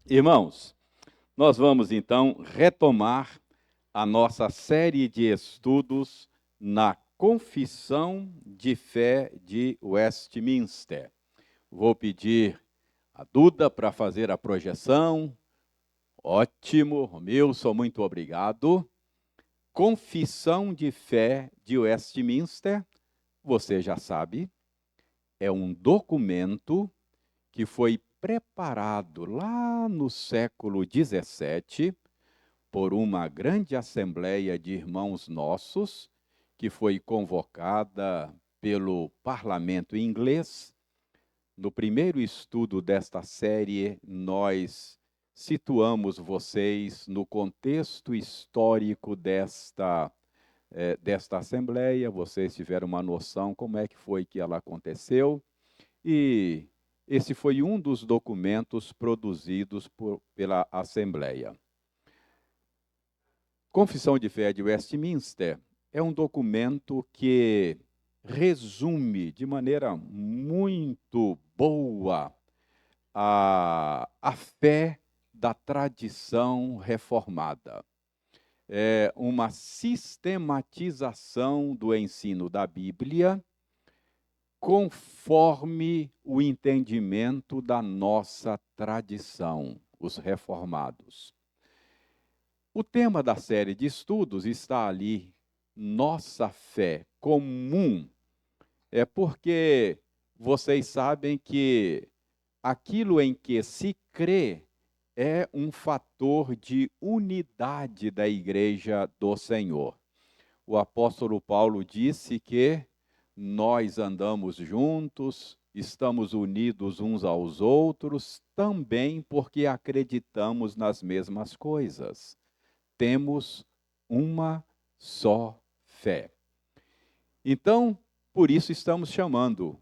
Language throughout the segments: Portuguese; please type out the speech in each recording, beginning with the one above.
Irmãos, nós vamos então retomar a nossa série de estudos na Confissão de Fé de Westminster. Vou pedir a Duda para fazer a projeção. Ótimo, Romilson, muito obrigado. Confissão de Fé de Westminster, você já sabe, é um documento que foi preparado lá no século XVII por uma grande assembleia de irmãos nossos, que foi convocada pelo parlamento inglês. No primeiro estudo desta série, nós situamos vocês no contexto histórico desta assembleia, vocês tiveram uma noção como é que foi que ela aconteceu, e esse foi um dos documentos produzidos pela Assembleia. Confissão de Fé de Westminster é um documento que resume de maneira muito boa a fé da tradição reformada. É uma sistematização do ensino da Bíblia conforme o entendimento da nossa tradição, os reformados. O tema da série de estudos está ali, nossa fé comum. É porque vocês sabem que aquilo em que se crê é um fator de unidade da Igreja do Senhor. O apóstolo Paulo disse que nós andamos juntos, estamos unidos uns aos outros, também porque acreditamos nas mesmas coisas. Temos uma só fé. Então, por isso estamos chamando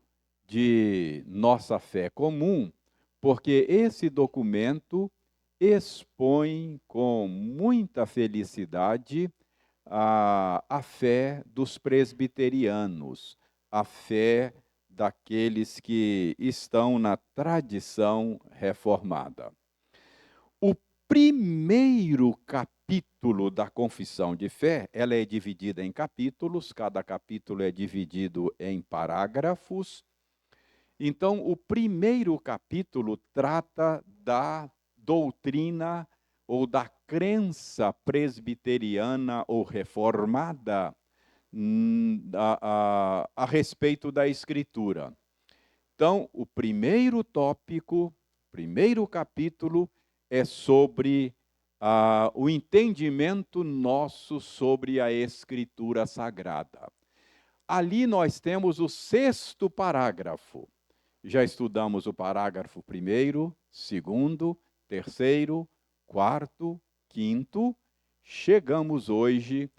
de nossa fé comum, porque esse documento expõe com muita felicidade a fé dos presbiterianos, a fé daqueles que estão na tradição reformada. O primeiro capítulo da Confissão de Fé, ela é dividida em capítulos, cada capítulo é dividido em parágrafos. Então, o primeiro capítulo trata da doutrina ou da crença presbiteriana ou reformada a respeito da Escritura. Então, o primeiro tópico, primeiro capítulo, é sobre o entendimento nosso sobre a Escritura Sagrada. Ali nós temos o 6º parágrafo. Já estudamos o parágrafo 1º, 2º, 3º, 4º, 5º. Chegamos hoje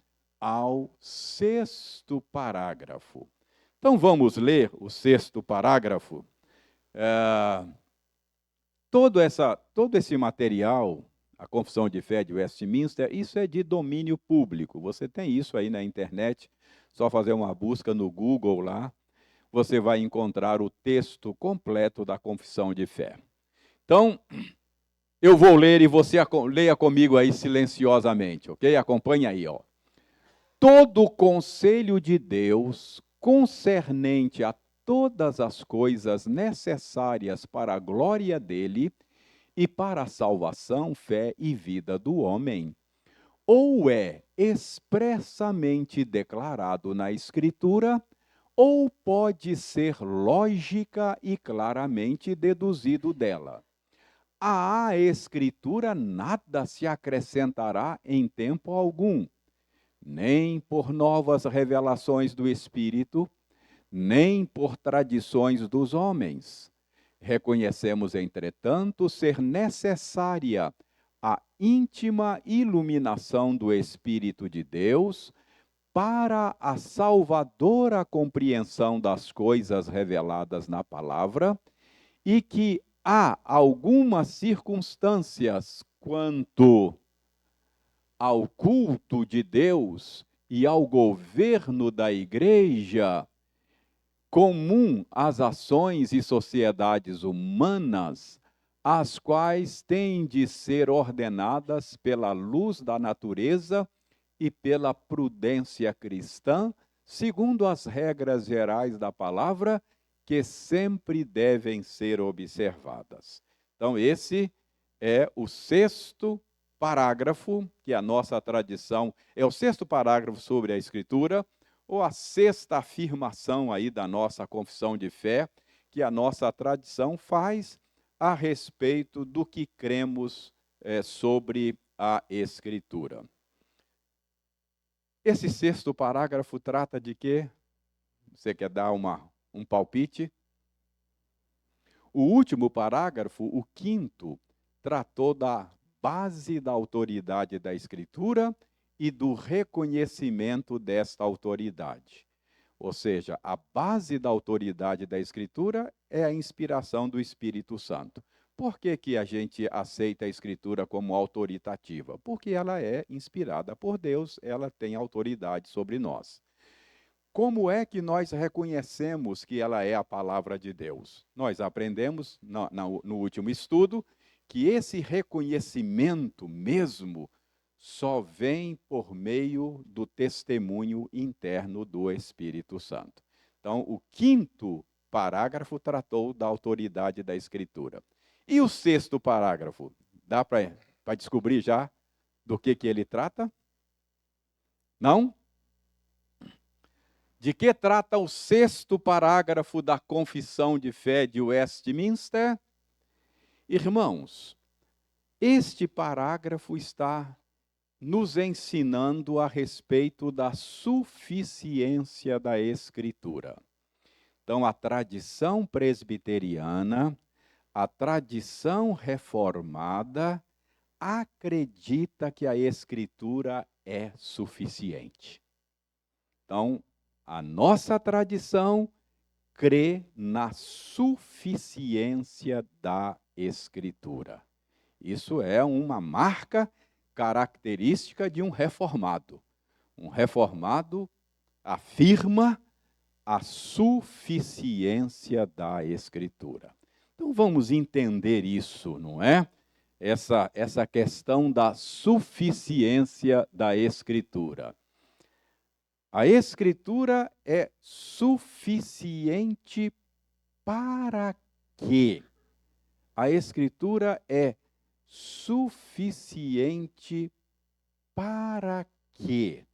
ao 6º parágrafo. Então vamos ler o 6º parágrafo. Todo esse material, a Confissão de Fé de Westminster, isso é de domínio público. Você tem isso aí na internet, só fazer uma busca no Google lá, você vai encontrar o texto completo da Confissão de Fé. Então, eu vou ler e você leia comigo aí silenciosamente, ok? Acompanha aí, ó. Todo o conselho de Deus concernente a todas as coisas necessárias para a glória dele e para a salvação, fé e vida do homem, ou é expressamente declarado na Escritura, ou pode ser lógica e claramente deduzido dela. À Escritura nada se acrescentará em tempo algum, nem por novas revelações do Espírito, nem por tradições dos homens. Reconhecemos, entretanto, ser necessária a íntima iluminação do Espírito de Deus para a salvadora compreensão das coisas reveladas na palavra, e que há algumas circunstâncias quanto ao culto de Deus e ao governo da igreja, comum às ações e sociedades humanas, as quais têm de ser ordenadas pela luz da natureza e pela prudência cristã, segundo as regras gerais da palavra, que sempre devem ser observadas. Então, esse é o sexto parágrafo, que a nossa tradição, é o sexto parágrafo sobre a Escritura, ou a sexta afirmação aí da nossa confissão de fé, que a nossa tradição faz a respeito do que cremos sobre a Escritura. Esse sexto parágrafo trata de quê? Você quer dar um palpite? O último parágrafo, o quinto, tratou da base da autoridade da Escritura e do reconhecimento desta autoridade. Ou seja, a base da autoridade da Escritura é a inspiração do Espírito Santo. Por que a gente aceita a Escritura como autoritativa? Porque ela é inspirada por Deus, ela tem autoridade sobre nós. Como é que nós reconhecemos que ela é a palavra de Deus? Nós aprendemos no último estudo que esse reconhecimento mesmo só vem por meio do testemunho interno do Espírito Santo. Então, o quinto parágrafo tratou da autoridade da Escritura. E o sexto parágrafo? Dá para descobrir já do que ele trata? Não? De que trata o sexto parágrafo da Confissão de Fé de Westminster? Irmãos, este parágrafo está nos ensinando a respeito da suficiência da Escritura. Então, a tradição presbiteriana, a tradição reformada, acredita que a Escritura é suficiente. Então, a nossa tradição crê na suficiência da Escritura. Isso é uma marca característica de um reformado. Um reformado afirma a suficiência da Escritura. Então vamos entender isso, não é? Essa questão da suficiência da Escritura. A Escritura é suficiente para quê? A Escritura é suficiente para quê?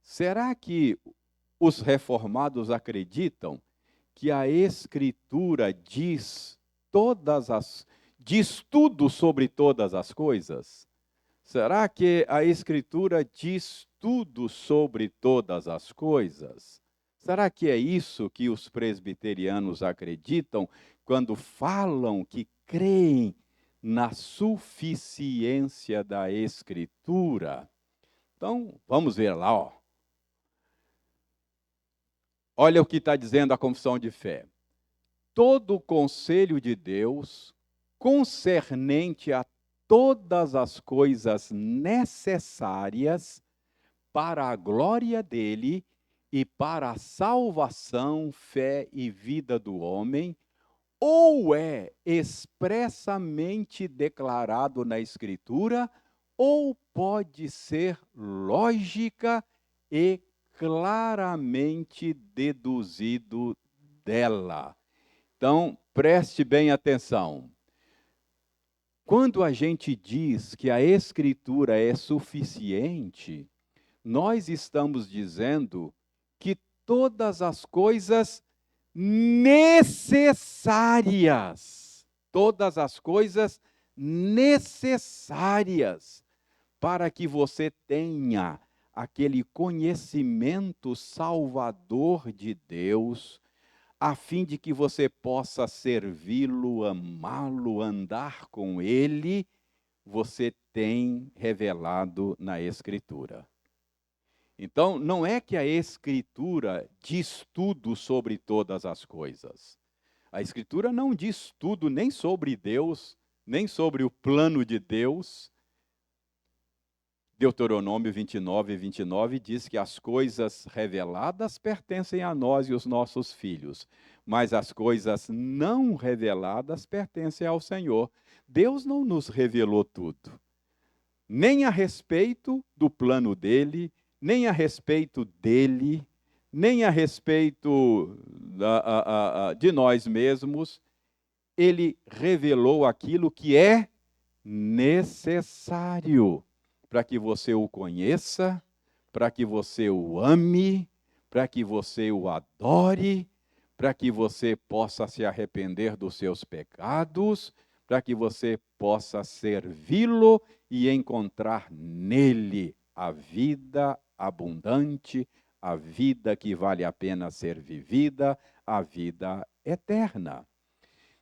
Será que os reformados acreditam que a Escritura diz tudo sobre todas as coisas? Será que a Escritura diz tudo sobre todas as coisas? Será que é isso que os presbiterianos acreditam quando falam que creem na suficiência da Escritura? Então, vamos ver lá, ó. Olha o que está dizendo a confissão de fé. Todo o conselho de Deus, concernente a todas as coisas necessárias para a glória dele e para a salvação, fé e vida do homem, ou é expressamente declarado na Escritura, ou pode ser lógica e claramente deduzido dela. Então, preste bem atenção. Quando a gente diz que a Escritura é suficiente, nós estamos dizendo que todas as coisas necessárias para que você tenha aquele conhecimento salvador de Deus, a fim de que você possa servi-lo, amá-lo, andar com ele, você tem revelado na Escritura. Então, não é que a Escritura diz tudo sobre todas as coisas. A Escritura não diz tudo nem sobre Deus, nem sobre o plano de Deus. Deuteronômio 29 diz que as coisas reveladas pertencem a nós e os nossos filhos. mas as coisas não reveladas pertencem ao Senhor. Deus não nos revelou tudo, nem a respeito do plano dele, nem a respeito dele, nem a respeito de nós mesmos. Ele revelou aquilo que é necessário para que você o conheça, para que você o ame, para que você o adore, para que você possa se arrepender dos seus pecados, para que você possa servi-lo e encontrar nele a vida abundante, a vida que vale a pena ser vivida, a vida eterna.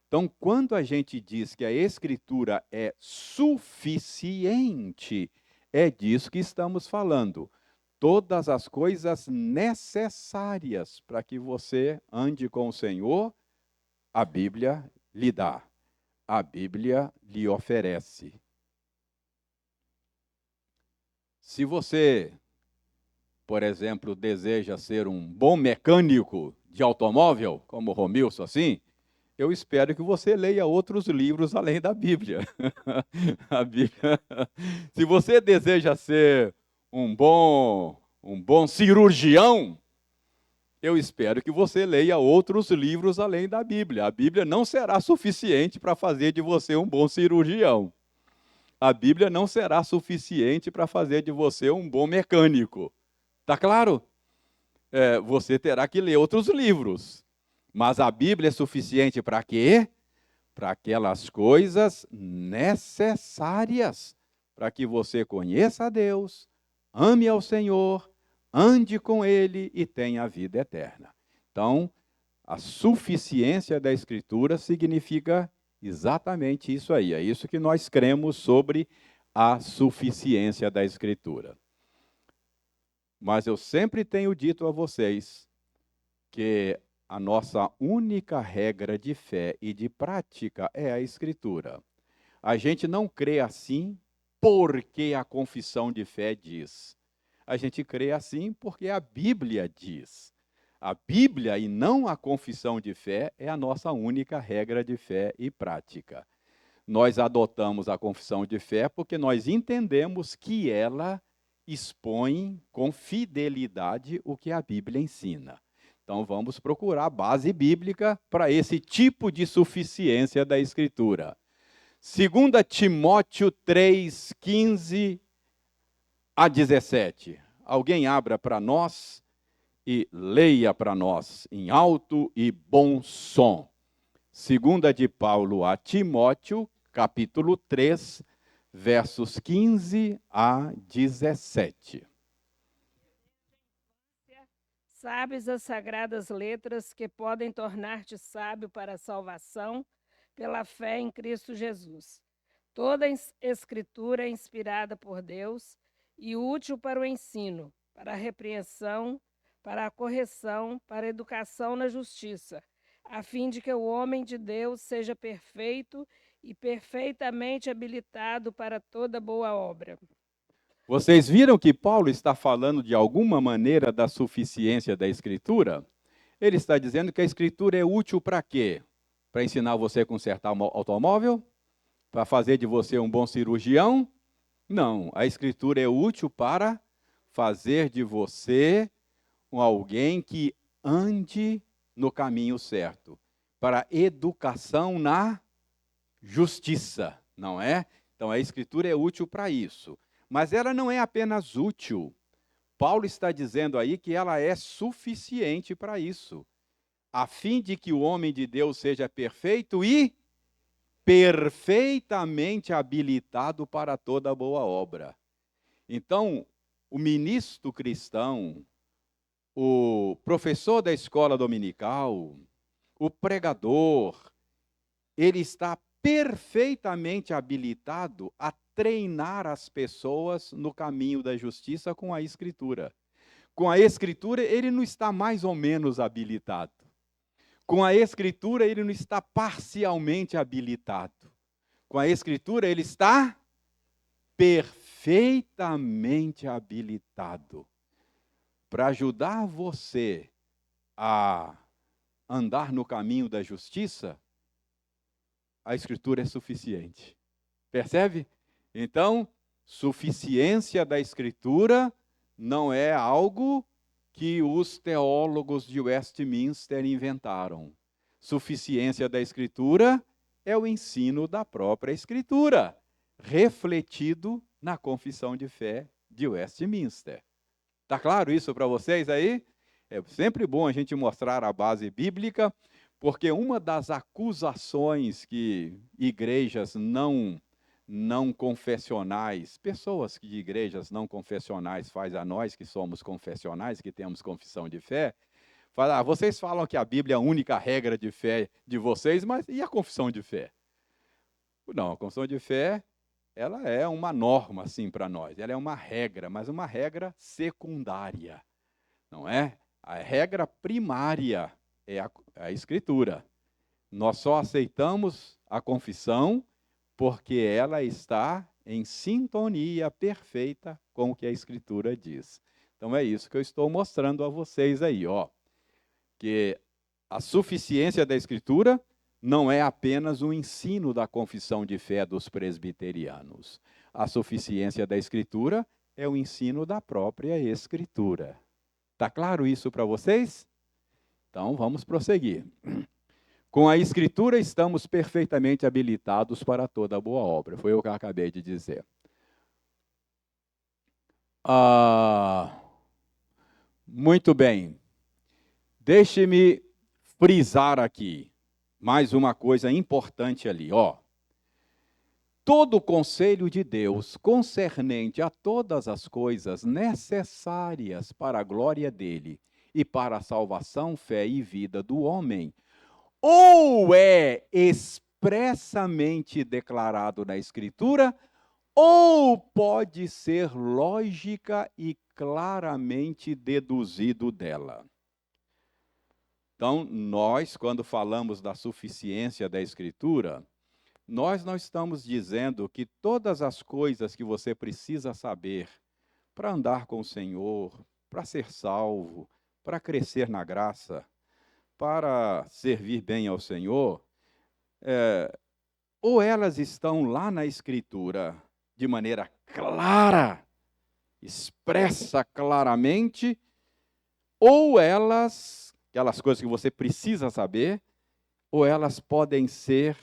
Então, quando a gente diz que a Escritura é suficiente, é disso que estamos falando. Todas as coisas necessárias para que você ande com o Senhor, a Bíblia lhe dá. A Bíblia lhe oferece. Se você, por exemplo, deseja ser um bom mecânico de automóvel, como o Romilson, assim, eu espero que você leia outros livros além da Bíblia. A Bíblia. Se você deseja ser um bom cirurgião, eu espero que você leia outros livros além da Bíblia. A Bíblia não será suficiente para fazer de você um bom cirurgião. A Bíblia não será suficiente para fazer de você um bom mecânico. Tá claro? Você terá que ler outros livros. Mas a Bíblia é suficiente para quê? Para aquelas coisas necessárias para que você conheça a Deus, ame ao Senhor, ande com Ele e tenha a vida eterna. Então, a suficiência da Escritura significa exatamente isso aí. É isso que nós cremos sobre a suficiência da Escritura. Mas eu sempre tenho dito a vocês que a nossa única regra de fé e de prática é a Escritura. A gente não crê assim porque a confissão de fé diz. A gente crê assim porque a Bíblia diz. A Bíblia e não a confissão de fé é a nossa única regra de fé e prática. Nós adotamos a confissão de fé porque nós entendemos que ela expõe com fidelidade o que a Bíblia ensina. Então vamos procurar base bíblica para esse tipo de suficiência da Escritura. 2 Timóteo 3, 15 a 17. Alguém abra para nós e leia para nós em alto e bom som. 2 de Paulo a Timóteo, capítulo 3, versos 15 a 17. Sabes as sagradas letras que podem tornar-te sábio para a salvação pela fé em Cristo Jesus. Toda escritura é inspirada por Deus e útil para o ensino, para a repreensão, para a correção, para a educação na justiça, a fim de que o homem de Deus seja perfeito e perfeitamente habilitado para toda boa obra. Vocês viram que Paulo está falando de alguma maneira da suficiência da Escritura? Ele está dizendo que a Escritura é útil para quê? Para ensinar você a consertar um automóvel? Para fazer de você um bom cirurgião? Não, a Escritura é útil para fazer de você alguém que ande no caminho certo, para educação na justiça, não é? Então a Escritura é útil para isso. Mas ela não é apenas útil. Paulo está dizendo aí que ela é suficiente para isso, a fim de que o homem de Deus seja perfeito e perfeitamente habilitado para toda boa obra. Então, o ministro cristão, o professor da escola dominical, o pregador, ele está perfeitamente habilitado a treinar as pessoas no caminho da justiça com a Escritura. Com a Escritura, ele não está mais ou menos habilitado. Com a Escritura, ele não está parcialmente habilitado. Com a Escritura, ele está perfeitamente habilitado para ajudar você a andar no caminho da justiça, a Escritura é suficiente. Percebe? Então, suficiência da Escritura não é algo que os teólogos de Westminster inventaram. Suficiência da Escritura é o ensino da própria Escritura, refletido na Confissão de Fé de Westminster. Está claro isso para vocês aí? É sempre bom a gente mostrar a base bíblica, porque uma das acusações que igrejas não confessionais, pessoas de igrejas não confessionais faz a nós que somos confessionais, que temos confissão de fé, fala, vocês falam que a Bíblia é a única regra de fé de vocês, mas e a confissão de fé? Não, a confissão de fé, ela é uma norma, assim, para nós. Ela é uma regra, mas uma regra secundária, não é? A regra primária é a Escritura. Nós só aceitamos a confissão porque ela está em sintonia perfeita com o que a Escritura diz. Então é isso que eu estou mostrando a vocês aí, ó. Que a suficiência da Escritura não é apenas o ensino da confissão de fé dos presbiterianos. A suficiência da Escritura é o ensino da própria Escritura. Está claro isso para vocês? Então vamos prosseguir. Com a Escritura estamos perfeitamente habilitados para toda boa obra. Foi o que eu acabei de dizer. Muito bem. Deixe-me frisar aqui mais uma coisa importante ali, ó. Todo o conselho de Deus concernente a todas as coisas necessárias para a glória dele e para a salvação, fé e vida do homem, ou é expressamente declarado na Escritura, ou pode ser lógica e claramente deduzido dela. Então, nós, quando falamos da suficiência da Escritura, nós não estamos dizendo que todas as coisas que você precisa saber para andar com o Senhor, para ser salvo, para crescer na graça, para servir bem ao Senhor, ou elas estão lá na Escritura de maneira clara, expressa claramente, ou aquelas coisas que você precisa saber, ou elas podem ser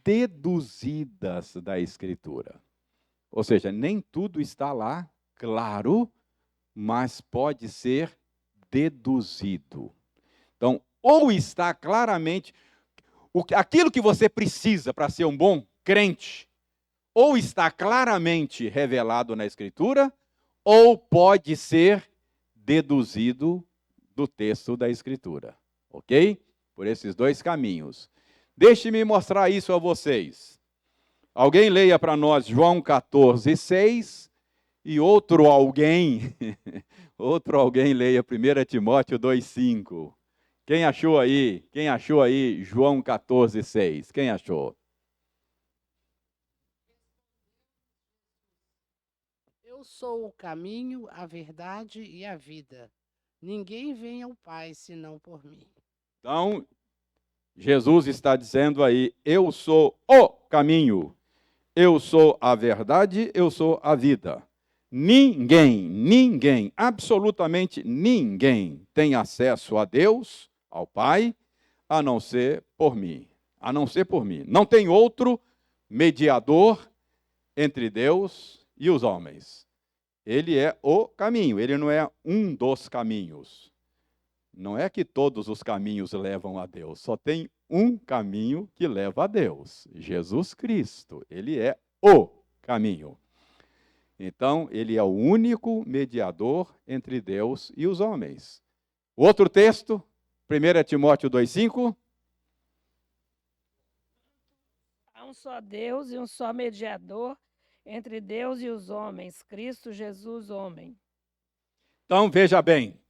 deduzidas da Escritura. Ou seja, nem tudo está lá claro, mas pode ser deduzido. Então, ou está claramente aquilo que você precisa para ser um bom crente, ou está claramente revelado na Escritura, ou pode ser deduzido do texto da Escritura. Ok? Por esses dois caminhos. Deixe-me mostrar isso a vocês. Alguém leia para nós João 14:6 e outro alguém leia 1 Timóteo 2:5. Quem achou aí? Quem achou aí João 14:6? Quem achou? Eu sou o caminho, a verdade e a vida. Ninguém vem ao Pai senão por mim. Então, Jesus está dizendo aí, eu sou o caminho, eu sou a verdade, eu sou a vida. Ninguém, absolutamente ninguém tem acesso a Deus, ao Pai, a não ser por mim. A não ser por mim. Não tem outro mediador entre Deus e os homens. Ele é o caminho, ele não é um dos caminhos. Não é que todos os caminhos levam a Deus, só tem um caminho que leva a Deus, Jesus Cristo. Ele é o caminho. Então, ele é o único mediador entre Deus e os homens. Outro texto, 1 Timóteo 2:5. Há um só Deus e um só mediador entre Deus e os homens, Cristo Jesus, homem. Então, veja bem.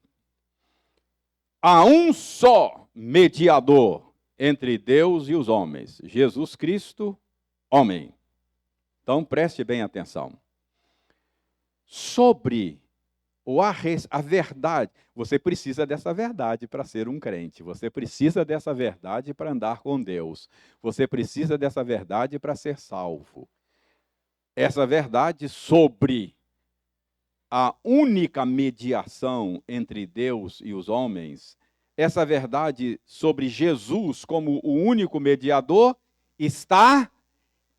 Há um só mediador entre Deus e os homens, Jesus Cristo, homem. Então, preste bem atenção. Sobre ou a verdade. Você precisa dessa verdade para ser um crente. Você precisa dessa verdade para andar com Deus. Você precisa dessa verdade para ser salvo. Essa verdade sobre a única mediação entre Deus e os homens, essa verdade sobre Jesus como o único mediador, está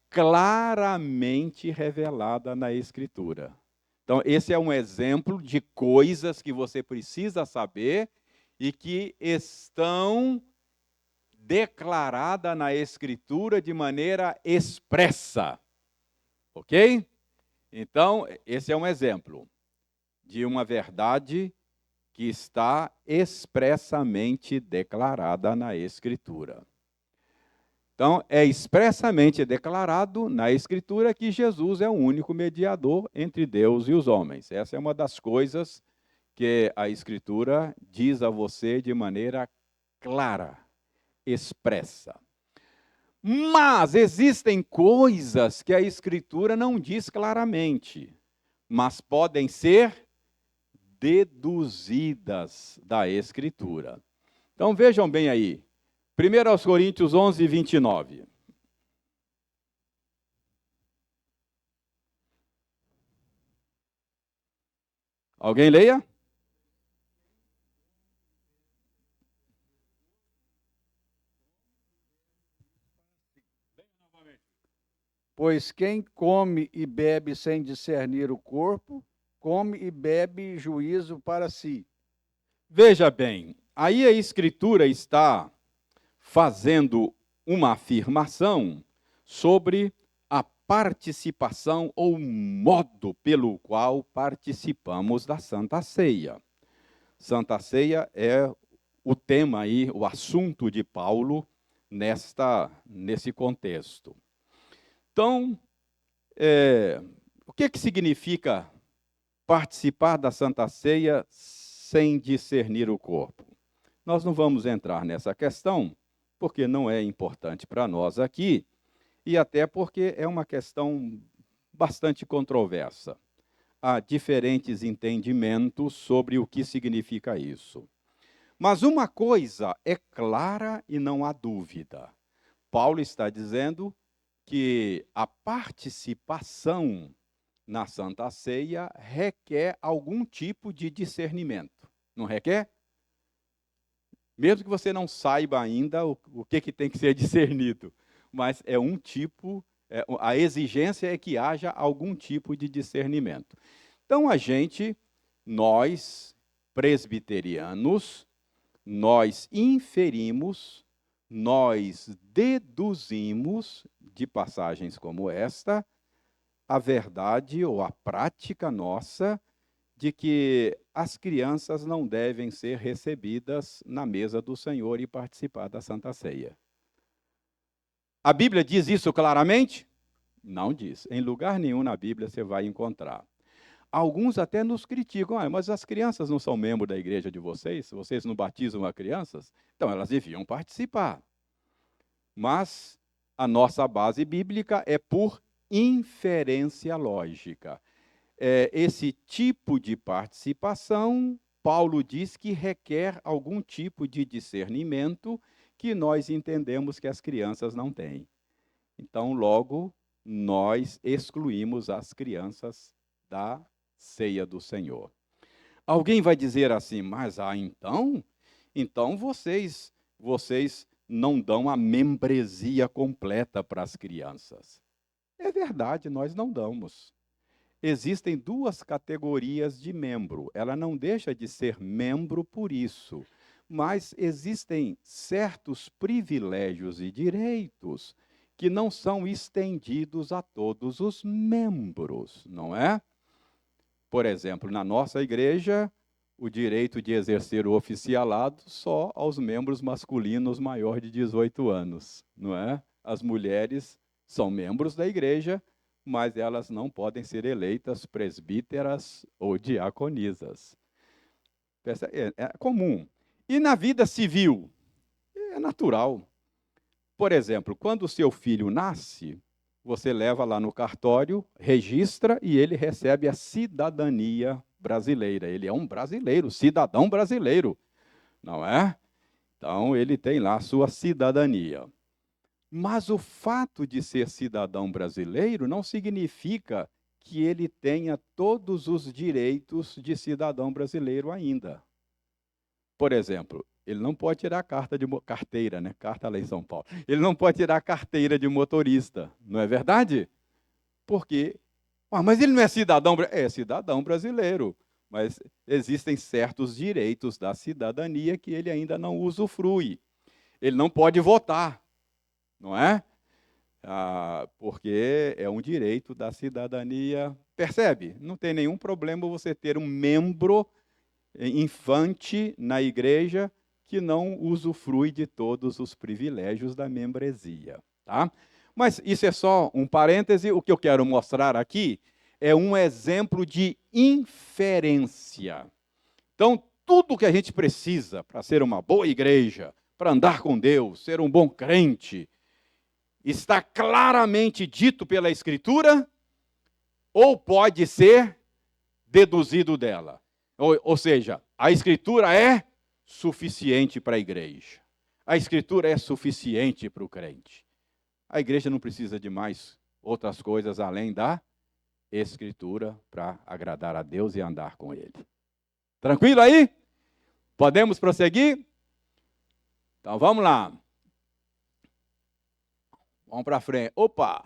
claramente revelada na Escritura. Então, esse é um exemplo de coisas que você precisa saber e que estão declaradas na Escritura de maneira expressa. Ok? Então, esse é um exemplo de uma verdade que está expressamente declarada na Escritura. Então, é expressamente declarado na Escritura que Jesus é o único mediador entre Deus e os homens. Essa é uma das coisas que a Escritura diz a você de maneira clara, expressa. Mas existem coisas que a Escritura não diz claramente, mas podem ser deduzidas da Escritura. Então, vejam bem aí. 1 Coríntios 11, 29. Alguém leia? Pois quem come e bebe sem discernir o corpo, come e bebe juízo para si. Veja bem, aí a Escritura está fazendo uma afirmação sobre a participação ou modo pelo qual participamos da Santa Ceia. Santa Ceia é o tema aí, o assunto de Paulo nesse contexto. Então, o que significa participar da Santa Ceia sem discernir o corpo? Nós não vamos entrar nessa questão, porque não é importante para nós aqui, e até porque é uma questão bastante controversa. Há diferentes entendimentos sobre o que significa isso. Mas uma coisa é clara e não há dúvida. Paulo está dizendo que a participação na Santa Ceia requer algum tipo de discernimento. Não requer? Mesmo que você não saiba ainda o que tem que ser discernido, mas é um tipo, a exigência é que haja algum tipo de discernimento. Então, nós, presbiterianos, nós inferimos, nós deduzimos de passagens como esta, a verdade ou a prática nossa de que as crianças não devem ser recebidas na mesa do Senhor e participar da Santa Ceia. A Bíblia diz isso claramente? Não diz. Em lugar nenhum na Bíblia você vai encontrar. Alguns até nos criticam, mas as crianças não são membros da igreja de vocês? Vocês não batizam as crianças? Então elas deviam participar. Mas a nossa base bíblica é por inferência lógica. Esse tipo de participação, Paulo diz que requer algum tipo de discernimento que nós entendemos que as crianças não têm. Então, logo, nós excluímos as crianças da ceia do Senhor. Alguém vai dizer assim, mas então vocês não dão a membresia completa para as crianças. É verdade, nós não damos. Existem duas categorias de membro. Ela não deixa de ser membro por isso, mas existem certos privilégios e direitos que não são estendidos a todos os membros, não é? Por exemplo, na nossa igreja, o direito de exercer o oficialado só aos membros masculinos maior de 18 anos, não é? As mulheres são membros da igreja, mas elas não podem ser eleitas presbíteras ou diaconisas. É comum. E na vida civil? É natural. Por exemplo, quando o seu filho nasce, você leva lá no cartório, registra e ele recebe a cidadania brasileira. Ele é um brasileiro, cidadão brasileiro, não é? Então, ele tem lá a sua cidadania. Mas o fato de ser cidadão brasileiro não significa que ele tenha todos os direitos de cidadão brasileiro ainda. Por exemplo, ele não pode tirar carteira, né? Carta lá em São Paulo. Ele não pode tirar a carteira de motorista, não é verdade? Porque, mas ele não é cidadão brasileiro? É cidadão brasileiro, mas existem certos direitos da cidadania que ele ainda não usufrui. Ele não pode votar, não é? Porque é um direito da cidadania. Percebe? Não tem nenhum problema você ter um membro infante na igreja que não usufrui de todos os privilégios da membresia, tá? Mas isso é só um parêntese. O que eu quero mostrar aqui é um exemplo de inferência. Então, tudo que a gente precisa para ser uma boa igreja, para andar com Deus, ser um bom crente, está claramente dito pela Escritura ou pode ser deduzido dela. Ou seja, a Escritura é suficiente para a igreja. A Escritura é suficiente para o crente. A igreja não precisa de mais outras coisas além da Escritura para agradar a Deus e andar com Ele. Tranquilo aí? Podemos prosseguir? Então vamos lá. Vamos para frente. Opa!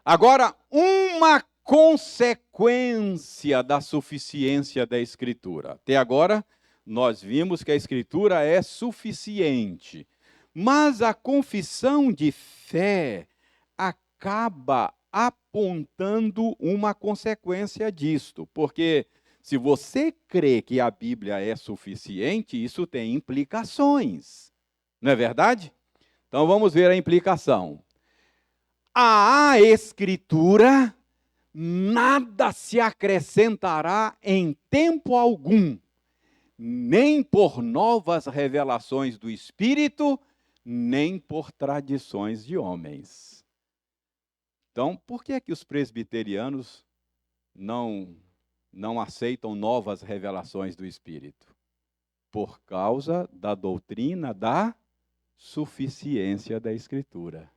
Agora, uma consequência da suficiência da Escritura. Até agora, nós vimos que a Escritura é suficiente. Mas a confissão de fé acaba apontando uma consequência disto. Porque se você crê que a Bíblia é suficiente, isso tem implicações. Não é verdade? Então vamos ver a implicação. À Escritura nada se acrescentará em tempo algum, nem por novas revelações do Espírito, nem por tradições de homens. Então, por que é que os presbiterianos não aceitam novas revelações do Espírito? Por causa da doutrina da suficiência da Escritura.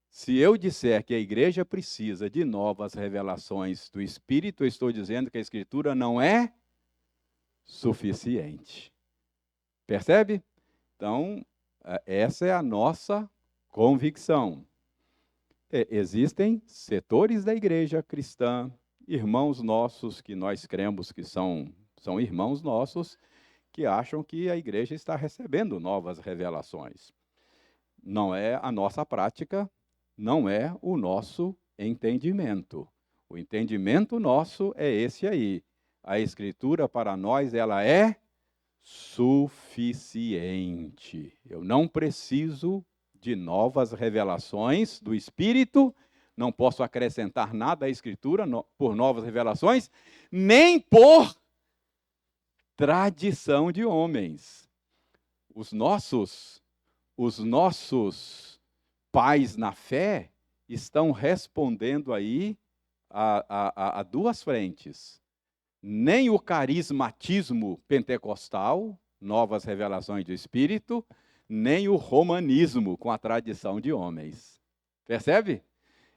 Se eu disser que a igreja precisa de novas revelações do Espírito, eu estou dizendo que a Escritura não é suficiente. Percebe? Então, essa é a nossa convicção. Existem setores da igreja cristã, irmãos nossos que nós cremos que são irmãos nossos, que acham que a igreja está recebendo novas revelações. Não é a nossa prática, não é o nosso entendimento. O entendimento nosso é esse aí. A Escritura para nós, ela é suficiente. Eu não preciso de novas revelações do Espírito, não posso acrescentar nada à Escritura por novas revelações, nem por tradição de homens. Os nossos pais na fé estão respondendo aí a duas frentes. Nem o carismatismo pentecostal, novas revelações do Espírito, nem o romanismo com a tradição de homens. Percebe?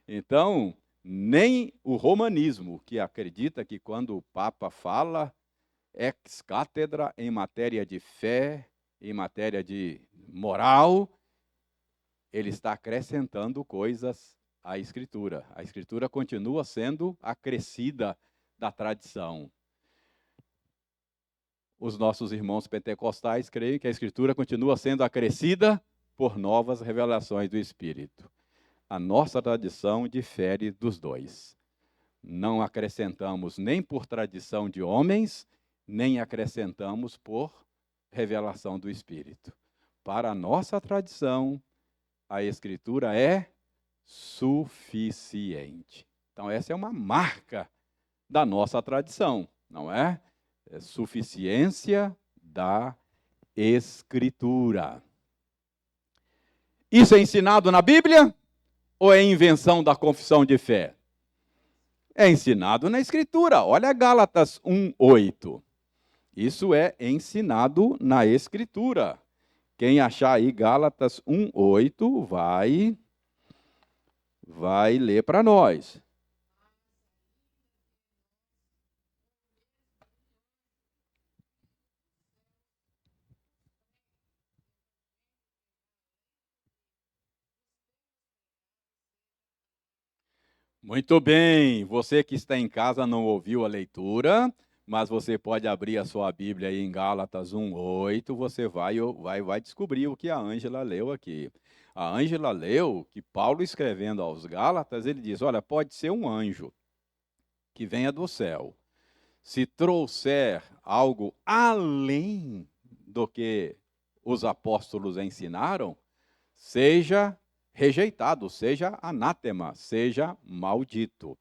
Então, nem o romanismo, que acredita que quando o Papa fala ex cátedra em matéria de fé, em matéria de moral, ele está acrescentando coisas à Escritura. A Escritura continua sendo acrescida da tradição. Os nossos irmãos pentecostais creem que a Escritura continua sendo acrescida por novas revelações do Espírito. A nossa tradição difere dos dois. Não acrescentamos nem por tradição de homens, nem acrescentamos por revelação do Espírito. Para a nossa tradição, a Escritura é suficiente. Então, essa é uma marca da nossa tradição, não é? É suficiência da Escritura. Isso é ensinado na Bíblia ou é invenção da confissão de fé? É ensinado na Escritura. Olha Gálatas 1:8. Isso é ensinado na Escritura. Quem achar aí Gálatas 1:8 vai ler para nós. Muito bem, você que está em casa não ouviu a leitura, mas você pode abrir a sua Bíblia aí em Gálatas 1:8, você vai descobrir o que a Ângela leu aqui. A Ângela leu que Paulo escrevendo aos Gálatas, ele diz, olha, pode ser um anjo que venha do céu. Se trouxer algo além do que os apóstolos ensinaram, seja rejeitado, seja anátema, seja maldito.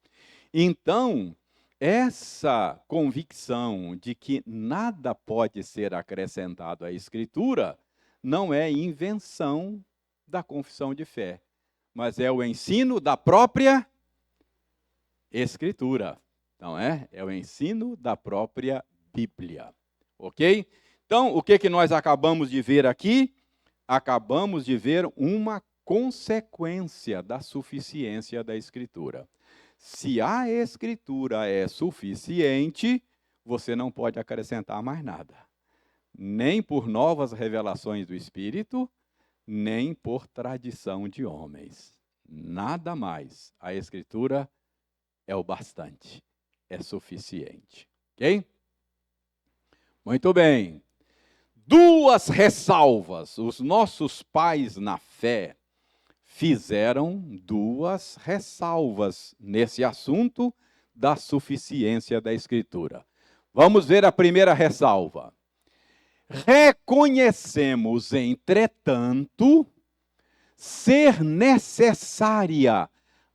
Então, essa convicção de que nada pode ser acrescentado à Escritura não é invenção da confissão de fé, mas é o ensino da própria Escritura. Não é? É o ensino da própria Bíblia. Ok? Então, o que nós acabamos de ver aqui? Acabamos de ver uma consequência da suficiência da Escritura. Se a Escritura é suficiente, você não pode acrescentar mais nada. Nem por novas revelações do Espírito, nem por tradição de homens. Nada mais. A Escritura é o bastante. É suficiente. Ok? Muito bem. Duas ressalvas. Os nossos pais na fé fizeram duas ressalvas nesse assunto da suficiência da Escritura. Vamos ver a primeira ressalva. Reconhecemos, entretanto, ser necessária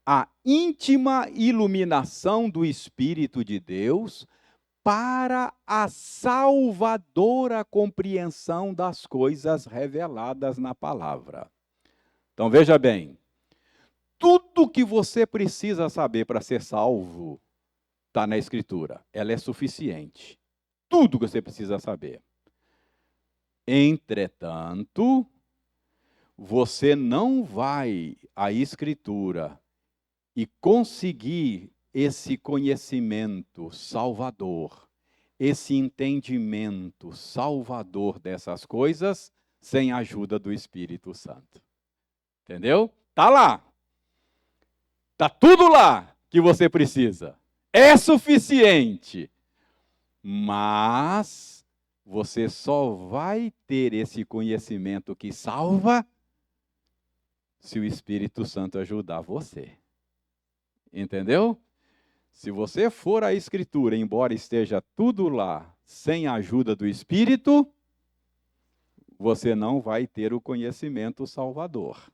a íntima iluminação do Espírito de Deus para a salvadora compreensão das coisas reveladas na palavra. Então veja bem, tudo que você precisa saber para ser salvo está na Escritura. Ela é suficiente. Tudo que você precisa saber. Entretanto, você não vai à Escritura e conseguir esse conhecimento salvador, esse entendimento salvador dessas coisas, sem a ajuda do Espírito Santo. Entendeu? Está lá. Está tudo lá que você precisa. É suficiente. Mas você só vai ter esse conhecimento que salva se o Espírito Santo ajudar você. Entendeu? Se você for à Escritura, embora esteja tudo lá, sem a ajuda do Espírito, você não vai ter o conhecimento salvador.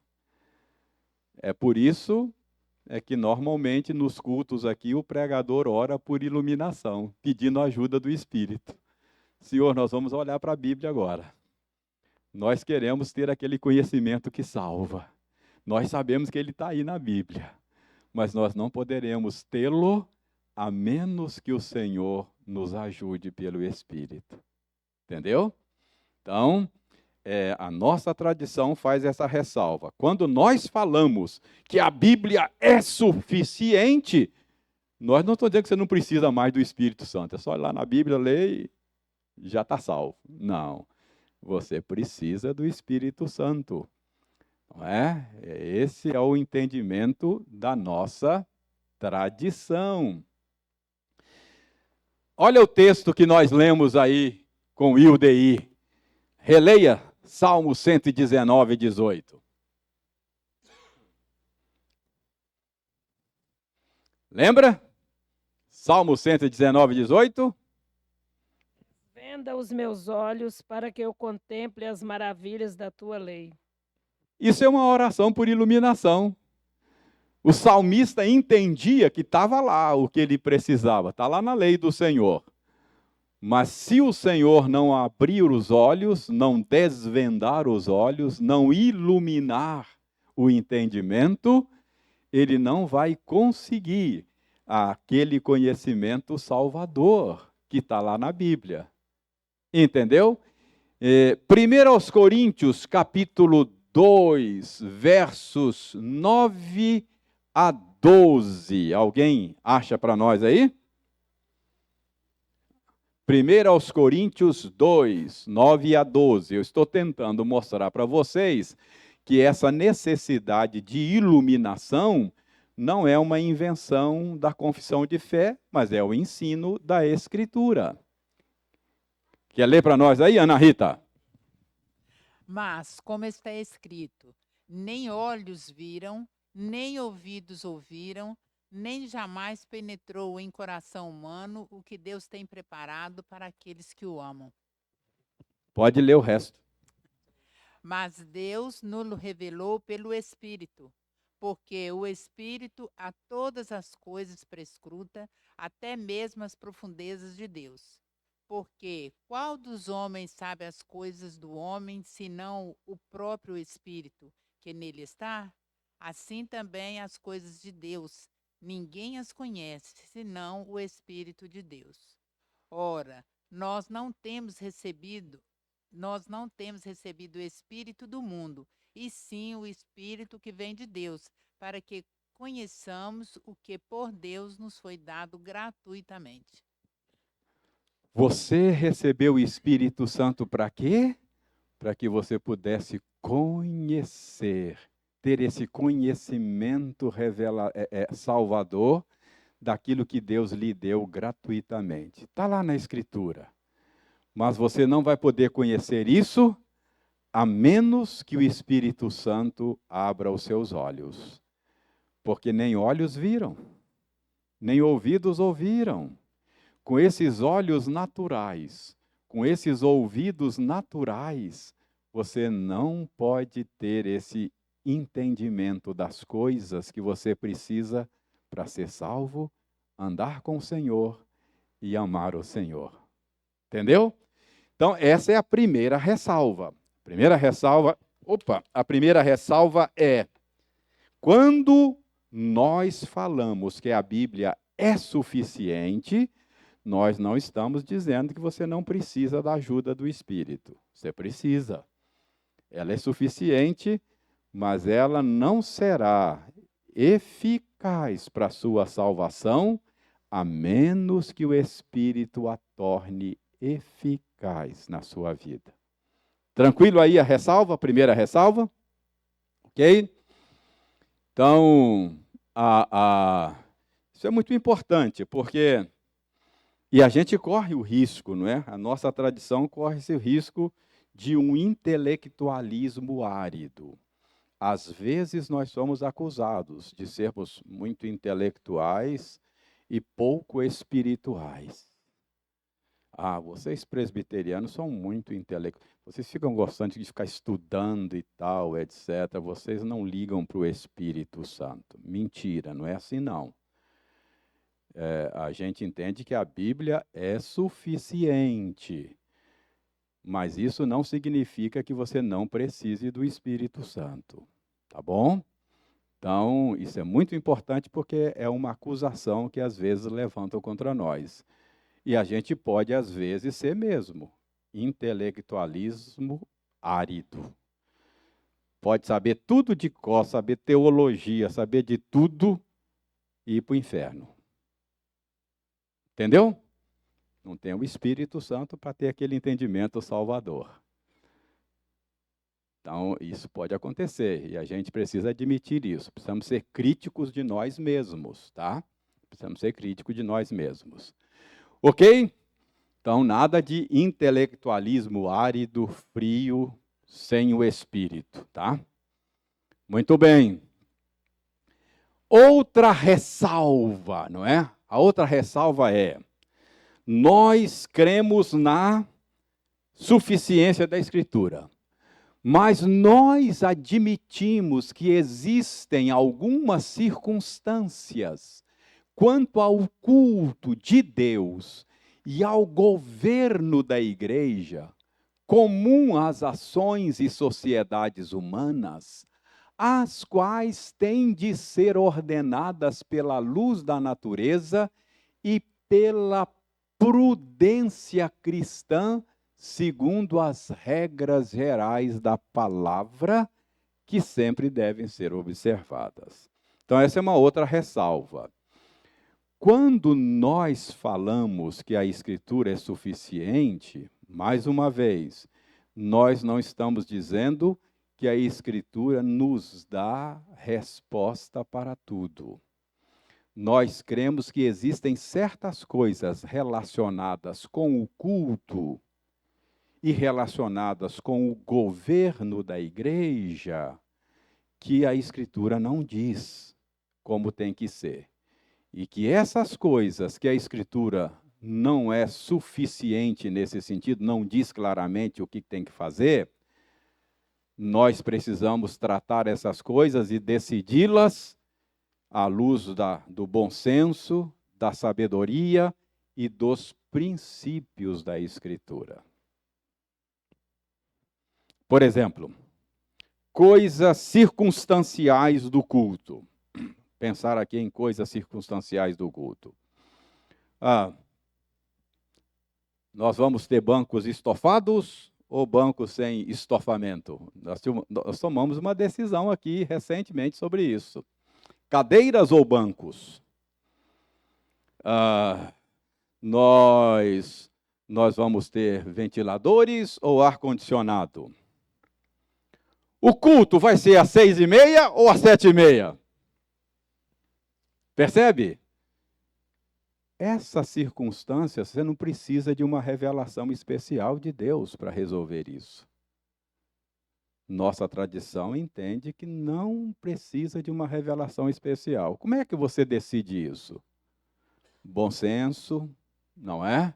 É por isso que normalmente nos cultos aqui o pregador ora por iluminação, pedindo a ajuda do Espírito. Senhor, nós vamos olhar para a Bíblia agora. Nós queremos ter aquele conhecimento que salva. Nós sabemos que ele está aí na Bíblia, mas nós não poderemos tê-lo a menos que o Senhor nos ajude pelo Espírito. Entendeu? Então, a nossa tradição faz essa ressalva. Quando nós falamos que a Bíblia é suficiente, nós não estamos dizendo que você não precisa mais do Espírito Santo. É só ir lá na Bíblia, ler e já está salvo. Não. Você precisa do Espírito Santo. Não é? Esse é o entendimento da nossa tradição. Olha o texto que nós lemos aí com o IUDI. Releia Salmo 119, 18. Lembra? Salmo 119, 18. Venda os meus olhos para que eu contemple as maravilhas da tua lei. Isso é uma oração por iluminação. O salmista entendia que estava lá o que ele precisava, está lá na lei do Senhor. Mas se o Senhor não abrir os olhos, não desvendar os olhos, não iluminar o entendimento, ele não vai conseguir àquele conhecimento salvador que está lá na Bíblia. Entendeu? 1 aos Coríntios, capítulo 2, versos 9 a 12. Alguém acha para nós aí? 1 aos Coríntios 2, 9 a 12. Eu estou tentando mostrar para vocês que essa necessidade de iluminação não é uma invenção da confissão de fé, mas é o ensino da Escritura. Quer ler para nós aí, Ana Rita? Mas, como está escrito, nem olhos viram, nem ouvidos ouviram, nem jamais penetrou em coração humano o que Deus tem preparado para aqueles que o amam. Pode ler o resto. Mas Deus nos revelou pelo Espírito, porque o Espírito a todas as coisas prescruta, até mesmo as profundezas de Deus. Porque qual dos homens sabe as coisas do homem, senão o próprio Espírito que nele está? Assim também as coisas de Deus, ninguém as conhece, senão o Espírito de Deus. Ora, nós não temos recebido o Espírito do mundo, e sim o Espírito que vem de Deus, para que conheçamos o que por Deus nos foi dado gratuitamente. Você recebeu o Espírito Santo para quê? Para que você pudesse conhecer, ter esse conhecimento salvador daquilo que Deus lhe deu gratuitamente. Está lá na Escritura. Mas você não vai poder conhecer isso a menos que o Espírito Santo abra os seus olhos. Porque nem olhos viram, nem ouvidos ouviram. Com esses olhos naturais, com esses ouvidos naturais, você não pode ter esse entendimento das coisas que você precisa para ser salvo, andar com o Senhor e amar o Senhor. Entendeu? Então, essa é a primeira ressalva. A primeira ressalva é: quando nós falamos que a Bíblia é suficiente, nós não estamos dizendo que você não precisa da ajuda do Espírito. Você precisa. Ela é suficiente, mas ela não será eficaz para a sua salvação, a menos que o Espírito a torne eficaz na sua vida. Tranquilo aí a ressalva? A primeira ressalva? Ok? Então, isso é muito importante, porque... E a gente corre o risco, não é? A nossa tradição corre esse risco de um intelectualismo árido. Às vezes nós somos acusados de sermos muito intelectuais e pouco espirituais. Vocês presbiterianos são muito intelectuais. Vocês ficam gostando de ficar estudando e tal, etc. Vocês não ligam para o Espírito Santo. Mentira, não é assim não. A gente entende que a Bíblia é suficiente, mas isso não significa que você não precise do Espírito Santo, tá bom? Então, isso é muito importante porque é uma acusação que às vezes levantam contra nós. E a gente pode, às vezes, ser mesmo intelectualismo árido. Pode saber tudo de cor, saber teologia, saber de tudo e ir para o inferno. Entendeu? Não tem o Espírito Santo para ter aquele entendimento salvador. Então, isso pode acontecer, e a gente precisa admitir isso. Precisamos ser críticos de nós mesmos, tá? Precisamos ser críticos de nós mesmos. Ok? Então, nada de intelectualismo árido, frio, sem o Espírito, tá? Muito bem. Outra ressalva, não é? A outra ressalva é: nós cremos na suficiência da Escritura, mas nós admitimos que existem algumas circunstâncias quanto ao culto de Deus e ao governo da igreja, comum às ações e sociedades humanas, as quais têm de ser ordenadas pela luz da natureza e pela prudência cristã, segundo as regras gerais da palavra, que sempre devem ser observadas. Então, essa é uma outra ressalva. Quando nós falamos que a Escritura é suficiente, mais uma vez, nós não estamos dizendo que a Escritura nos dá resposta para tudo. Nós cremos que existem certas coisas relacionadas com o culto e relacionadas com o governo da igreja, que a Escritura não diz como tem que ser. E que essas coisas que a Escritura não é suficiente nesse sentido, não diz claramente o que tem que fazer, nós precisamos tratar essas coisas e decidi-las à luz do bom senso, da sabedoria e dos princípios da Escritura. Por exemplo, coisas circunstanciais do culto. Pensar aqui em coisas circunstanciais do culto. Nós vamos ter bancos estofados ou bancos sem estofamento? Nós tomamos uma decisão aqui recentemente sobre isso. Cadeiras ou bancos? Nós vamos ter ventiladores ou ar-condicionado? O culto vai ser às 6h30 ou às 7h30? Percebe? Essa circunstância, você não precisa de uma revelação especial de Deus para resolver isso. Nossa tradição entende que não precisa de uma revelação especial. Como é que você decide isso? Bom senso, não é?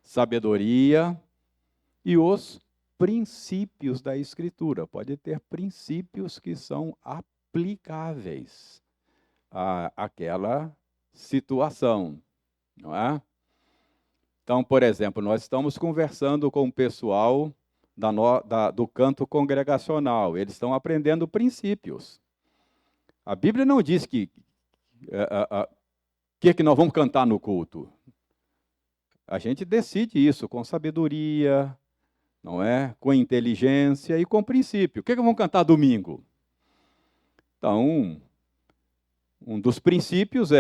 Sabedoria e os princípios da Escritura. Pode ter princípios que são aplicáveis àquela situação, não é? Então, por exemplo, nós estamos conversando com o pessoal do canto congregacional. Eles estão aprendendo princípios. A Bíblia não diz que nós vamos cantar no culto. A gente decide isso com sabedoria, não é? Com inteligência e com princípio. O que vamos cantar domingo? Então, um dos princípios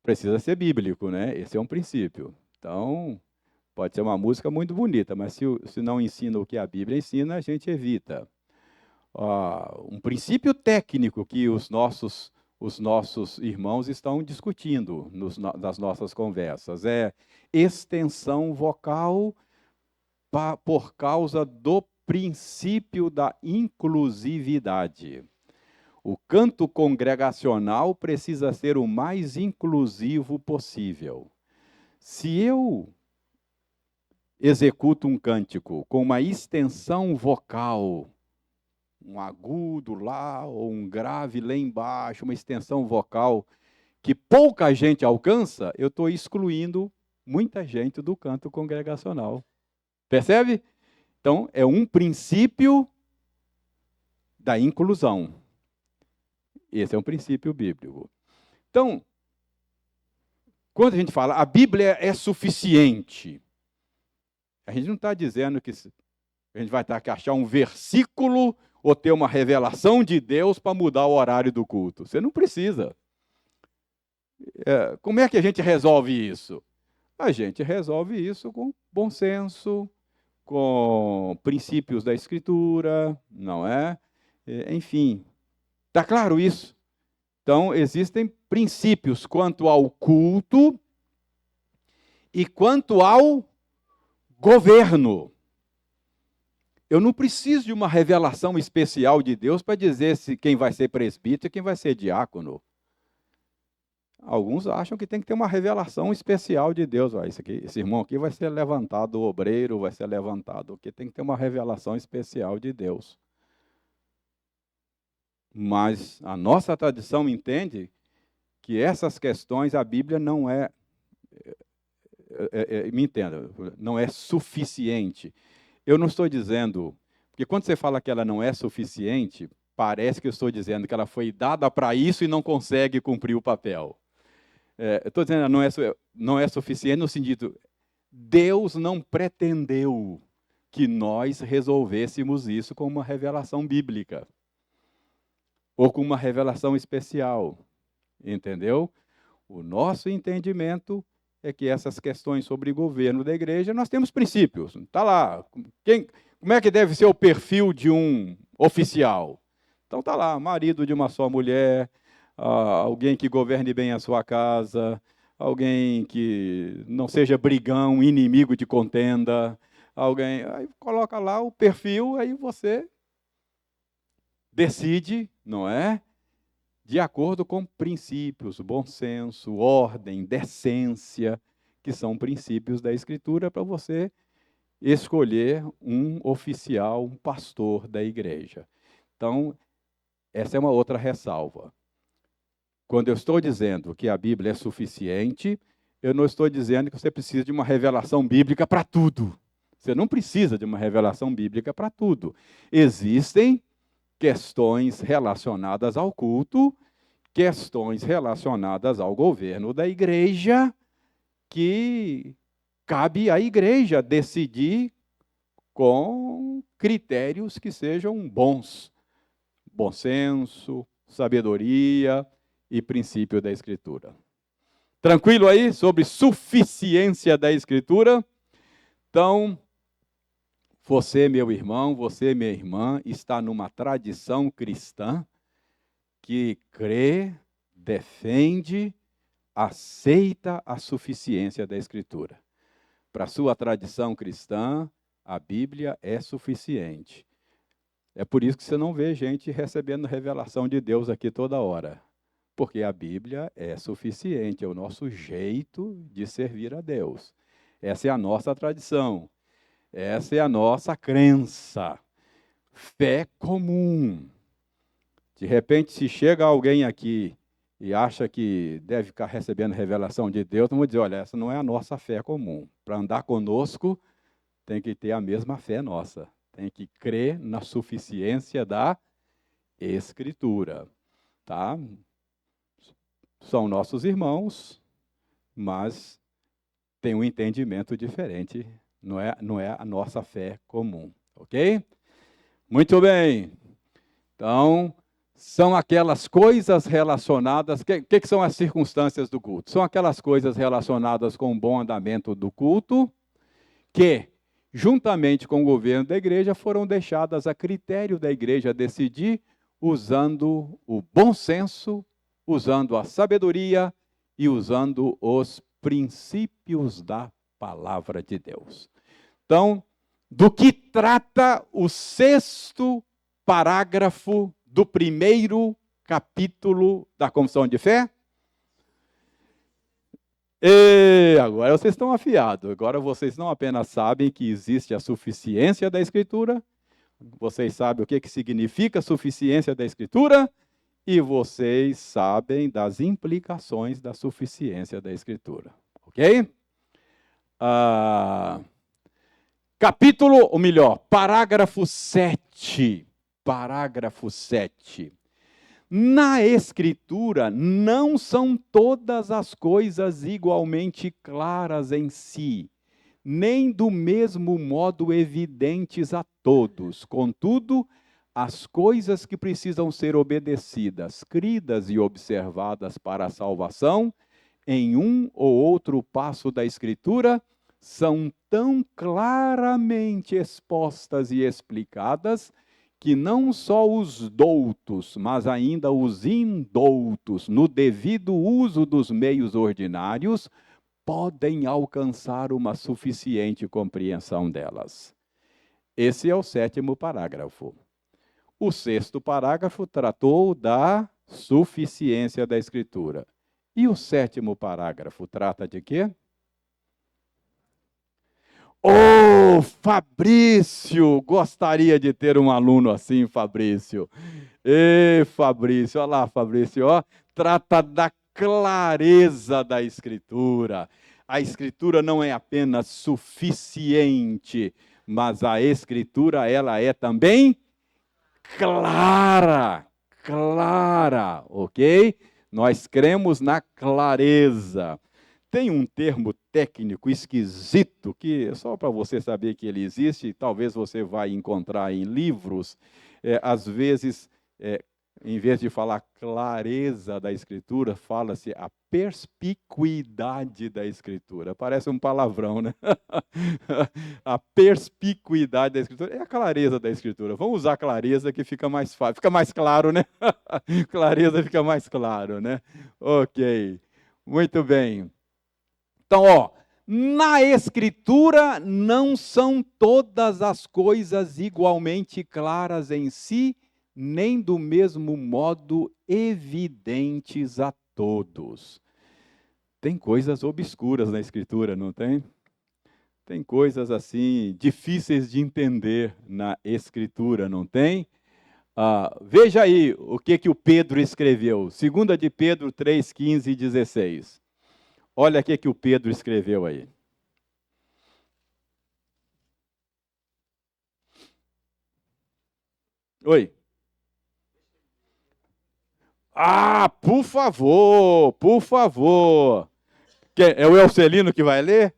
precisa ser bíblico, né? Esse é um princípio. Então, pode ser uma música muito bonita, mas se não ensina o que a Bíblia ensina, a gente evita. Um princípio técnico que os nossos irmãos estão discutindo nas nossas conversas é extensão vocal por causa do princípio da inclusividade. O canto congregacional precisa ser o mais inclusivo possível. Se eu executo um cântico com uma extensão vocal, um agudo lá ou um grave lá embaixo, uma extensão vocal que pouca gente alcança, eu estou excluindo muita gente do canto congregacional. Percebe? Então, é um princípio da inclusão. Esse é um princípio bíblico. Então, quando a gente fala a Bíblia é suficiente, a gente não está dizendo que a gente vai ter que achar um versículo ou ter uma revelação de Deus para mudar o horário do culto. Você não precisa. Como é que a gente resolve isso? A gente resolve isso com bom senso, com princípios da Escritura, não é? Enfim, está claro isso? Então, existem princípios quanto ao culto e quanto ao governo. Eu não preciso de uma revelação especial de Deus para dizer quem vai ser presbítero e quem vai ser diácono. Alguns acham que tem que ter uma revelação especial de Deus. Esse irmão aqui vai ser levantado, o obreiro vai ser levantado, porque tem que ter uma revelação especial de Deus. Mas a nossa tradição entende que essas questões a Bíblia não me entenda, não é suficiente. Eu não estou dizendo, porque quando você fala que ela não é suficiente, parece que eu estou dizendo que ela foi dada para isso e não consegue cumprir o papel. Eu estou dizendo que não é suficiente no sentido, Deus não pretendeu que nós resolvêssemos isso com uma revelação bíblica ou com uma revelação especial, entendeu? O nosso entendimento é que essas questões sobre governo da igreja, nós temos princípios. Está lá. Como é que deve ser o perfil de um oficial? Então está lá, marido de uma só mulher, alguém que governe bem a sua casa, alguém que não seja brigão, inimigo de contenda, alguém. Aí coloca lá o perfil, aí você decide, não é? De acordo com princípios, bom senso, ordem, decência, que são princípios da Escritura para você escolher um oficial, um pastor da igreja. Então, essa é uma outra ressalva. Quando eu estou dizendo que a Bíblia é suficiente, eu não estou dizendo que você precisa de uma revelação bíblica para tudo. Você não precisa de uma revelação bíblica para tudo. Existem questões relacionadas ao culto, questões relacionadas ao governo da igreja, que cabe à igreja decidir com critérios que sejam bons. Bom senso, sabedoria e princípio da Escritura. Tranquilo aí sobre suficiência da Escritura? Então, você, meu irmão, você, minha irmã, está numa tradição cristã que crê, defende, aceita a suficiência da Escritura. Para a sua tradição cristã, a Bíblia é suficiente. É por isso que você não vê gente recebendo revelação de Deus aqui toda hora. Porque a Bíblia é suficiente, é o nosso jeito de servir a Deus. Essa é a nossa tradição. Essa é a nossa crença. Fé comum. De repente, se chega alguém aqui e acha que deve ficar recebendo revelação de Deus, vamos dizer, olha, essa não é a nossa fé comum. Para andar conosco, tem que ter a mesma fé nossa. Tem que crer na suficiência da Escritura. Tá? São nossos irmãos, mas tem um entendimento diferente. Não é a nossa fé comum. Ok? Muito bem. Então, são aquelas coisas relacionadas... O que são as circunstâncias do culto? São aquelas coisas relacionadas com o bom andamento do culto que, juntamente com o governo da igreja, foram deixadas a critério da igreja decidir usando o bom senso, usando a sabedoria e usando os princípios da palavra de Deus. Então, do que trata o 6º parágrafo do 1º capítulo da Confissão de Fé? E agora vocês estão afiados. Agora vocês não apenas sabem que existe a suficiência da Escritura, vocês sabem o que significa a suficiência da Escritura, e vocês sabem das implicações da suficiência da Escritura. Ok? Parágrafo 7. Parágrafo 7. Na Escritura, não são todas as coisas igualmente claras em si, nem do mesmo modo evidentes a todos. Contudo, as coisas que precisam ser obedecidas, cridas e observadas para a salvação, em um ou outro passo da Escritura, são tão claramente expostas e explicadas que não só os doutos, mas ainda os indoutos, no devido uso dos meios ordinários, podem alcançar uma suficiente compreensão delas. Esse é o 7º parágrafo. O 6º parágrafo tratou da suficiência da Escritura. E o 7º parágrafo trata de quê? Oh, Fabrício! Gostaria de ter um aluno assim, Fabrício. Fabrício, olha lá, Fabrício, ó, trata da clareza da Escritura. A Escritura não é apenas suficiente, mas a Escritura, ela é também clara, ok? Nós cremos na clareza. Tem um termo técnico esquisito, que é só para você saber que ele existe, talvez você vai encontrar em livros, às vezes, em vez de falar clareza da Escritura, fala-se a perspicuidade da Escritura. Parece um palavrão, né? A perspicuidade da Escritura é a clareza da Escritura. Vamos usar clareza que fica mais fácil, fica mais claro, né? Clareza fica mais claro, né? Ok, muito bem. Então, na Escritura não são todas as coisas igualmente claras em si, nem do mesmo modo evidentes a todos. Tem coisas obscuras na Escritura, não tem? Tem coisas assim difíceis de entender na Escritura, não tem? Veja aí o que o Pedro escreveu. 2 de Pedro 3, 15 e 16. Olha o que o Pedro escreveu aí. Oi. Por favor, por favor. É o Elcelino que vai ler?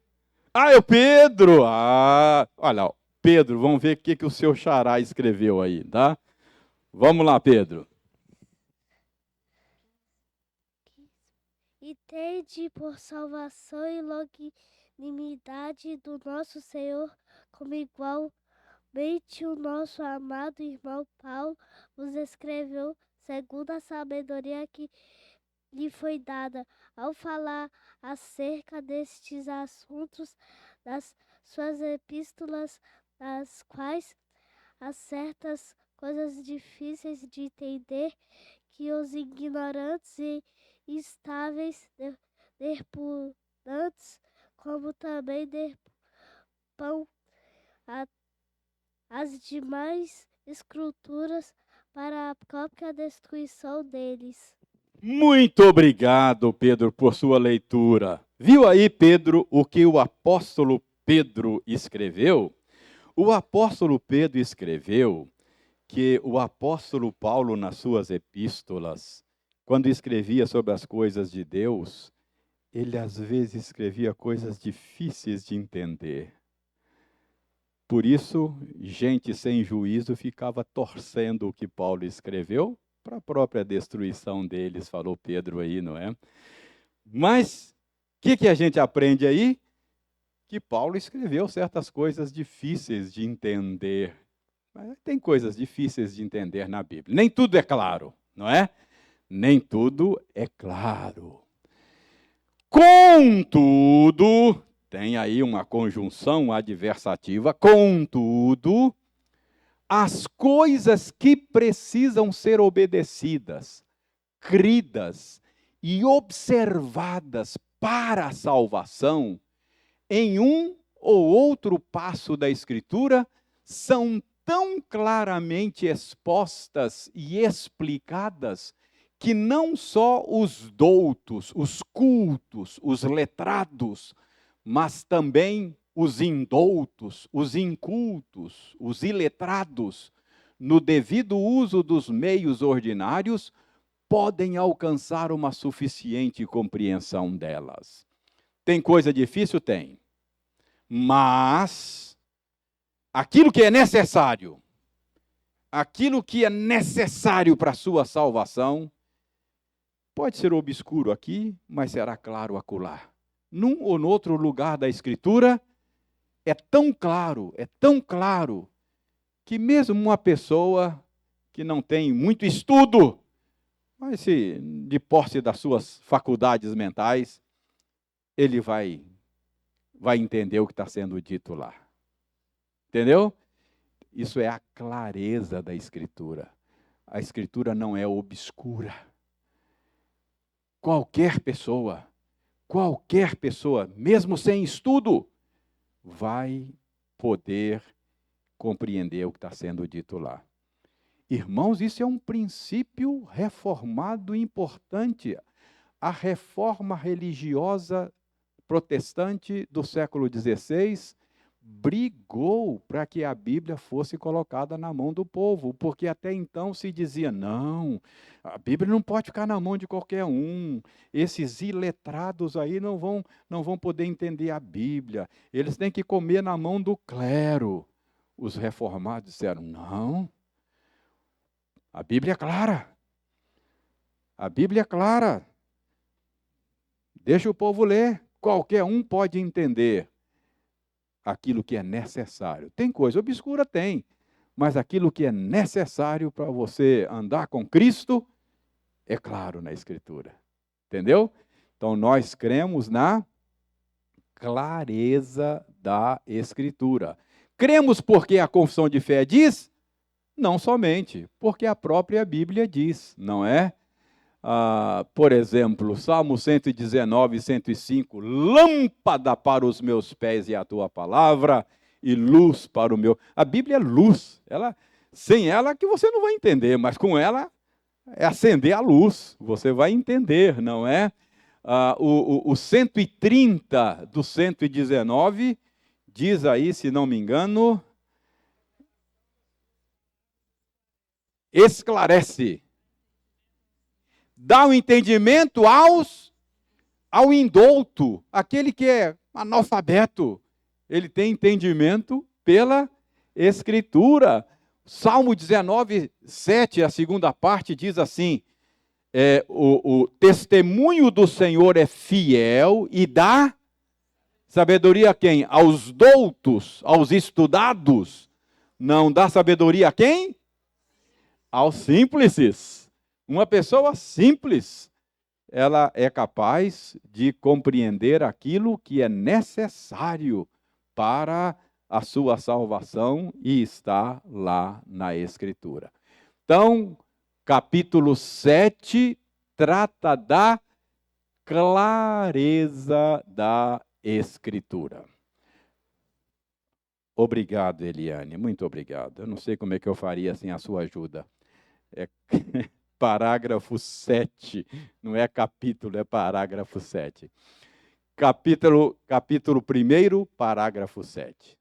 É o Pedro. Olha, Pedro, vamos ver o que o seu xará escreveu aí, tá? Vamos lá, Pedro. E tende por salvação e longanimidade do nosso Senhor, como igualmente o nosso amado irmão Paulo vos escreveu, segundo a sabedoria que lhe foi dada, ao falar acerca destes assuntos das suas epístolas, das quais há certas coisas difíceis de entender, que os ignorantes e instáveis, derpunantes, como também derpam as demais escrituras para a própria destruição deles. Muito obrigado, Pedro, por sua leitura. Viu aí, Pedro, o que o apóstolo Pedro escreveu? O apóstolo Pedro escreveu que o apóstolo Paulo, nas suas epístolas, quando escrevia sobre as coisas de Deus, ele às vezes escrevia coisas difíceis de entender. Por isso, gente sem juízo ficava torcendo o que Paulo escreveu para a própria destruição deles, falou Pedro aí, não é? Mas, o que a gente aprende aí? Que Paulo escreveu certas coisas difíceis de entender. Tem coisas difíceis de entender na Bíblia. Nem tudo é claro, não é? Nem tudo é claro. Contudo, tem aí uma conjunção adversativa, contudo, as coisas que precisam ser obedecidas, cridas e observadas para a salvação, em um ou outro passo da Escritura, são tão claramente expostas e explicadas que não só os doutos, os cultos, os letrados, mas também os indoutos, os incultos, os iletrados, no devido uso dos meios ordinários, podem alcançar uma suficiente compreensão delas. Tem coisa difícil? Tem. Mas aquilo que é necessário para a sua salvação, pode ser obscuro aqui, mas será claro acolá. Num ou no outro lugar da Escritura, é tão claro, que mesmo uma pessoa que não tem muito estudo, mas se de posse das suas faculdades mentais, ele vai entender o que está sendo dito lá. Entendeu? Isso é a clareza da Escritura. A Escritura não é obscura. Qualquer pessoa, mesmo sem estudo, vai poder compreender o que está sendo dito lá. Irmãos, isso é um princípio reformado importante. A reforma religiosa protestante do século XVI brigou para que a Bíblia fosse colocada na mão do povo, porque até então se dizia, não, a Bíblia não pode ficar na mão de qualquer um, esses iletrados aí não vão poder entender a Bíblia, eles têm que comer na mão do clero. Os reformados disseram, não, a Bíblia é clara, a Bíblia é clara, deixa o povo ler, qualquer um pode entender aquilo que é necessário. Tem coisa obscura? Tem. Mas aquilo que é necessário para você andar com Cristo, é claro na Escritura. Entendeu? Então, nós cremos na clareza da Escritura. Cremos porque a confissão de fé diz? Não somente, porque a própria Bíblia diz, não é? Por exemplo, Salmo 119, 105, lâmpada para os meus pés e a tua palavra, e luz para o meu... A Bíblia é luz, sem ela que você não vai entender, mas com ela é acender a luz, você vai entender, não é? O 130 do 119 diz aí, se não me engano, esclarece. Dá o entendimento ao indouto, aquele que é analfabeto. Ele tem entendimento pela Escritura. Salmo 19, 7, a segunda parte, diz assim, o testemunho do Senhor é fiel e dá sabedoria a quem? Aos doutos, aos estudados. Não dá sabedoria a quem? Aos simples. Uma pessoa simples, ela é capaz de compreender aquilo que é necessário para a sua salvação e está lá na Escritura. Então, capítulo 7 trata da clareza da Escritura. Obrigado, Eliane, muito obrigado. Eu não sei como é que eu faria sem a sua ajuda. Parágrafo 7, não é capítulo, é parágrafo 7. Capítulo 1, parágrafo 7.